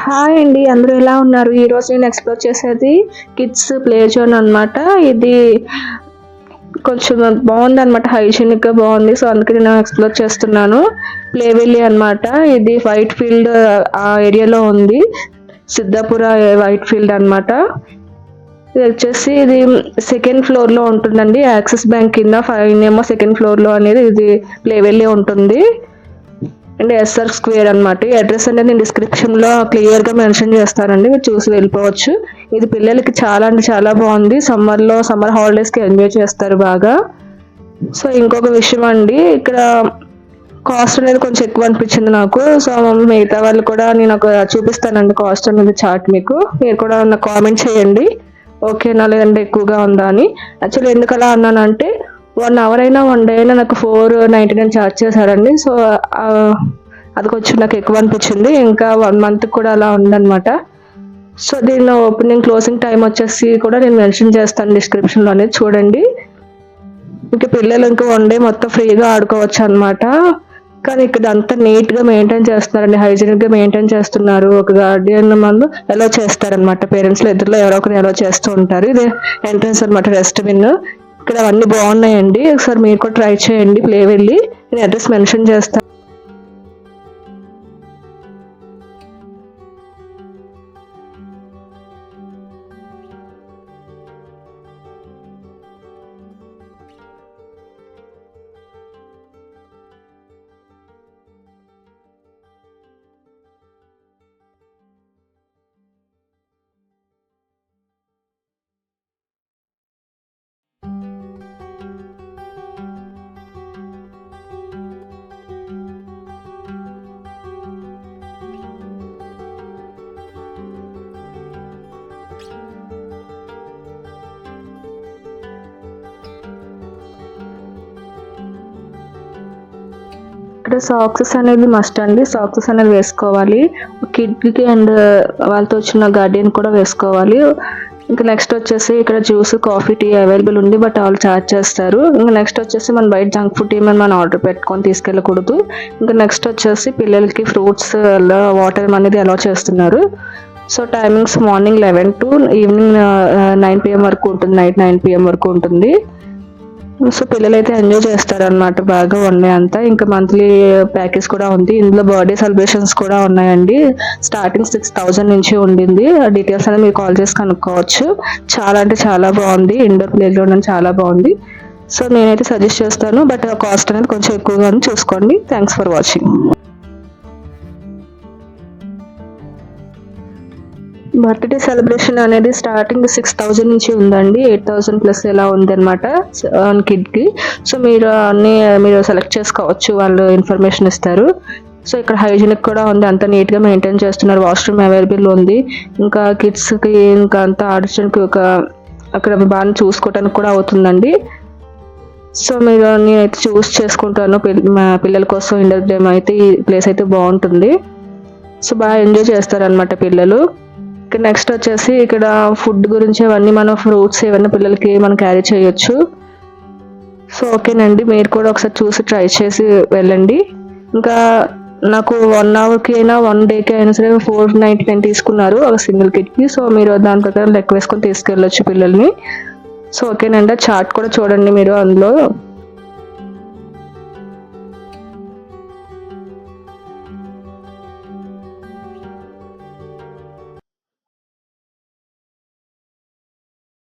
Hi అండి, అందరూ ఎలా ఉన్నారు? ఈరోజు నేను ఎక్స్ప్లోర్ చేసేది కిడ్స్ ప్లే జోన్ అనమాట. ఇది కొంచెం బాగుంది అనమాట, హైజీనిక్గా బాగుంది. సో అందుకే నేను ఎక్స్ప్లోర్ చేస్తున్నాను. ప్లే వెల్లీ అనమాట. ఇది వైట్ ఫీల్డ్ ఆ ఏరియాలో ఉంది. సిద్ధాపుర వైట్ ఫీల్డ్ అనమాట. ఇది సెకండ్ ఫ్లోర్లో ఉంటుందండి. యాక్సిస్ బ్యాంక్ కింద ఫైన్ ఏమో సెకండ్ ఫ్లోర్లో అనేది ఇది ప్లే వెల్లీ ఉంటుంది. అండ్ ఎస్ఆర్ స్క్వేర్ అనమాట. ఈ అడ్రస్ అనేది నేను డిస్క్రిప్షన్లో క్లియర్గా మెన్షన్ చేస్తానండి, మీరు చూసి వెళ్ళిపోవచ్చు. ఇది పిల్లలకి చాలా అంటే చాలా బాగుంది. సమ్మర్ హాలిడేస్కి ఎంజాయ్ చేస్తారు బాగా. సో ఇంకొక విషయం అండి, ఇక్కడ కాస్ట్ అనేది కొంచెం ఎక్కువ అనిపించింది నాకు. సో మిగతా వాళ్ళు కూడా నేను చూపిస్తానండి కాస్ట్ అనేది చార్ట్ మీకు. మీరు కూడా నాకు కామెంట్ చేయండి ఓకేనా, లేదంటే ఎక్కువగా ఉందా అని. యాక్చువల్లీ ఎందుకు అలా అన్నానంటే 1 అవర్ అయినా 1 డే అయినా నాకు 499 ఛార్జ్ చేశారండి. సో అది కొంచెం నాకు ఎక్కువ అనిపించింది. ఇంకా 1 మంత్ కూడా అలా ఉందన్నమాట. సో దీని ఓపెనింగ్ క్లోజింగ్ టైం వచ్చేసి కూడా నేను మెన్షన్ చేస్తాను డిస్క్రిప్షన్లోనే, చూడండి. ఇంకా పిల్లలు ఇంకా 1 డే మొత్తం ఫ్రీగా ఆడుకోవచ్చు అనమాట. కానీ ఇక్కడ అంతా నీట్గా మెయింటైన్ చేస్తున్నారండి, హైజీనిక్గా మెయింటైన్ చేస్తున్నారు. ఒక గార్డియన్ మందు ఎలా చేస్తారనమాట, పేరెంట్స్లో ఎదురులో ఎవరో ఒకరు ఎలా చేస్తూ ఉంటారు. ఇది ఎంట్రన్స్ అనమాట, డస్ట్బిన్. ఇక్కడ అవన్నీ బాగున్నాయండి, ఒకసారి మీరు కూడా ట్రై చేయండి ప్లే వెల్లీ. నేను అడ్రస్ మెన్షన్ చేస్తాను. ఇక్కడ సాక్సెస్ అనేది మస్ట్ అండి, సాక్సెస్ అనేది వేసుకోవాలి కిడ్కి. అండ్ వాళ్ళతో వచ్చిన గార్డియన్ కూడా వేసుకోవాలి. ఇంకా నెక్స్ట్ వచ్చేసి ఇక్కడ జ్యూస్, కాఫీ, టీ అవైలబుల్ ఉంది, బట్ వాళ్ళు ఛార్జ్ చేస్తారు. ఇంకా నెక్స్ట్ వచ్చేసి మన బయట జంక్ ఫుడ్ ఏమైనా మనం ఆర్డర్ పెట్టుకొని తీసుకెళ్ళకూడదు. ఇంకా నెక్స్ట్ వచ్చేసి పిల్లలకి ఫ్రూట్స్, వాటర్ అనేది అలౌ చేస్తున్నారు. So timings morning 11 to evening 9 PM వరకు ఉంటుంది, నైట్ 9 PM వరకు ఉంటుంది. సో పిల్లలు అయితే ఎంజాయ్ చేస్తారనమాట బాగా 1 డే అంతా. ఇంకా మంత్లీ ప్యాకేజ్ కూడా ఉంది. ఇందులో బర్త్డే సెలబ్రేషన్స్ కూడా ఉన్నాయండి. స్టార్టింగ్ 6000 నుంచి ఉండింది. డీటెయిల్స్ అనేది మీరు కాల్ చేసి కనుక్కోవచ్చు. చాలా అంటే చాలా బాగుంది, ఇండోర్ ప్లే గ్రౌండ్ అని చాలా బాగుంది. సో నేనైతే సజెస్ట్ చేస్తాను, బట్ కాస్ట్ అనేది కొంచెం ఎక్కువగా చూసుకోండి. Thanks for watching. Birthday celebration అనేది స్టార్టింగ్ 6000 నుంచి ఉందండి. 8000 ప్లస్ ఎలా ఉంది అనమాట కిడ్కి. సో మీరు సెలెక్ట్ చేసుకోవచ్చు, వాళ్ళు ఇన్ఫర్మేషన్ ఇస్తారు. సో ఇక్కడ హైజీనిక్ కూడా ఉంది, అంత నీట్గా మెయింటైన్ చేస్తున్నారు. వాష్రూమ్ అవైలబుల్ ఉంది. ఇంకా కిడ్స్కి ఇంకా అంతా ఆడించడానికి అక్కడ బాగా చూసుకోవడానికి కూడా అవుతుందండి. సో నేనైతే చూస్ చేసుకుంటాను పిల్లల కోసం. ఇండోర్ గేమ్ అయితే ఈ ప్లేస్ అయితే బాగుంటుంది. సో బాగా ఎంజాయ్ చేస్తారనమాట పిల్లలు. నెక్స్ట్ వచ్చేసి ఇక్కడ ఫుడ్ గురించి అవన్నీ, మనం ఫ్రూట్స్ ఏమన్నా పిల్లలకి మనం క్యారీ చేయొచ్చు. సో ఓకేనండి, మీరు కూడా ఒకసారి చూసి ట్రై చేసి వెళ్ళండి. ఇంకా నాకు 1 అవర్కి అయినా 1 డేకి అయినా సరే 499 తీసుకున్నారు ఒక సింగిల్ కిట్కి. సో మీరు దాని ప్రకారం లెక్క వేసుకొని తీసుకెళ్ళొచ్చు పిల్లల్ని. సో ఓకేనండి, చార్ట్ కూడా చూడండి మీరు అందులో.